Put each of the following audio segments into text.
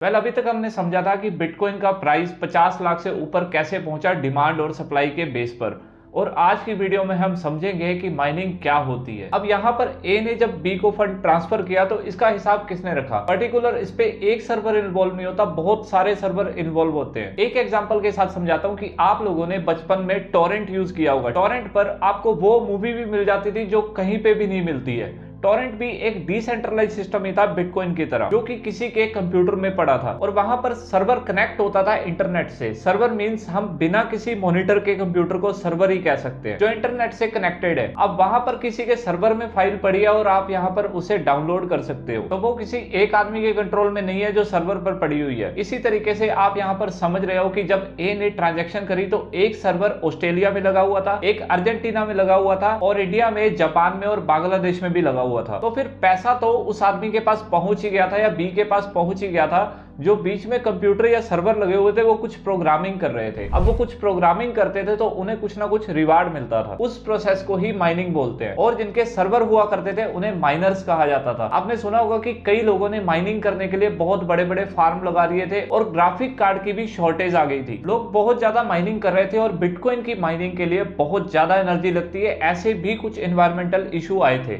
अभी तक हमने समझा था कि बिटकॉइन का प्राइस 50 लाख से ऊपर कैसे पहुंचा डिमांड और सप्लाई के बेस पर। और आज की वीडियो में हम समझेंगे कि माइनिंग क्या होती है। अब यहाँ पर ए ने जब बी को फंड ट्रांसफर किया तो इसका हिसाब किसने रखा। पर्टिकुलर इस पे एक सर्वर इन्वॉल्व नहीं होता, बहुत सारे सर्वर इन्वॉल्व होते हैं। एक एग्जांपल के साथ समझाता हूँ कि आप लोगों ने बचपन में टॉरेंट यूज किया होगा। टॉरेंट पर आपको वो मूवी भी मिल जाती थी जो कहीं पे भी नहीं मिलती है। टॉरेंट भी एक डिसेंट्रलाइज सिस्टम ही था बिटकॉइन की तरह, जो कि किसी के कंप्यूटर में पड़ा था और वहां पर सर्वर कनेक्ट होता था इंटरनेट से। सर्वर मींस हम बिना किसी मॉनिटर के कंप्यूटर को सर्वर ही कह सकते हैं, जो इंटरनेट से कनेक्टेड है। अब वहां पर किसी के सर्वर में फाइल पड़ी है और आप यहां पर उसे डाउनलोड कर सकते हो, तो वो किसी एक आदमी के कंट्रोल में नहीं है जो सर्वर पर पड़ी हुई है। इसी तरीके से आप यहां पर समझ रहे हो कि जब ए ने ट्रांजेक्शन करी तो एक सर्वर ऑस्ट्रेलिया में लगा हुआ था, एक अर्जेंटीना में लगा हुआ था और इंडिया में, जापान में और बांग्लादेश में भी लगा हुआ था। तो फिर पैसा तो उस आदमी के पास पहुंच ही गया था या बी के पास पहुंच ही गया था। जो बीच में कंप्यूटर या सर्वर लगे हुए थे वो कुछ प्रोग्रामिंग कर रहे थे। अब वो कुछ प्रोग्रामिंग करते थे तो उन्हें कुछ ना कुछ रिवार्ड मिलता था। उस प्रोसेस को ही माइनिंग बोलते हैं। और जिनके सर्वर हुआ करते थे उन्हें माइनर्स कहा जाता था। आपने सुना होगा कि कई लोगों ने माइनिंग करने के लिए बहुत बड़े बड़े फार्म लगा दिए थे और ग्राफिक कार्ड की भी शॉर्टेज आ गई थी। लोग बहुत ज्यादा माइनिंग कर रहे थे और बिटकॉइन की माइनिंग के लिए बहुत ज्यादा एनर्जी लगती है। ऐसे भी कुछ एनवायरमेंटल इशू आए थे।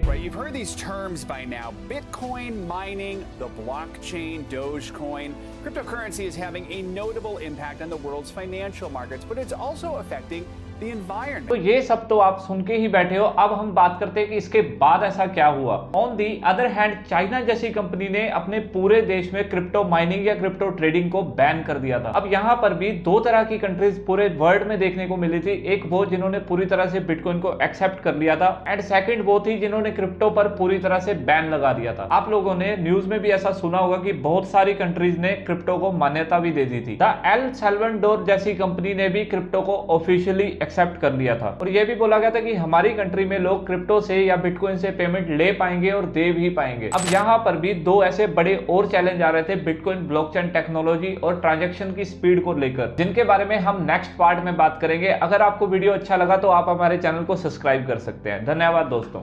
By now, Bitcoin mining, the blockchain, Dogecoin, cryptocurrency is having a notable impact on the world's financial markets, but it's also affecting the environment. तो ये सब तो आप सुन के ही बैठे हो। अब हम बात करते हैं कि इसके बाद ऐसा क्या हुआ। On the other hand, China जैसी कंपनी ने अपने पूरे देश में क्रिप्टो माइनिंग या क्रिप्टो ट्रेडिंग को बैन कर दिया था। अब यहाँ पर भी दो तरह की कंट्रीज पूरे वर्ल्ड में देखने को मिली थी। एक वो जिन्होंने पूरी तरह से बिटकॉइन को एक्सेप्ट कर लिया था, एंड सेकंड वो थी जिन्होंने क्रिप्टो पर पूरी तरह से बैन लगा दिया था। आप लोगों ने न्यूज में भी ऐसा सुना होगा कि बहुत सारी कंट्रीज ने क्रिप्टो को मान्यता भी दे दी थी। द एल साल्वाडोर जैसी कंपनी ने भी क्रिप्टो को ऑफिशियली एक्सेप्ट कर लिया था और यह भी बोला गया था कि हमारी कंट्री में लोग क्रिप्टो से या बिटकॉइन से पेमेंट ले पाएंगे और दे भी पाएंगे। अब यहाँ पर भी दो ऐसे बड़े और चैलेंज आ रहे थे बिटकॉइन ब्लॉकचेन टेक्नोलॉजी और ट्रांजैक्शन की स्पीड को लेकर, जिनके बारे में हम नेक्स्ट पार्ट में बात करेंगे। अगर आपको वीडियो अच्छा लगा तो आप हमारे चैनल को सब्सक्राइब कर सकते हैं। धन्यवाद दोस्तों।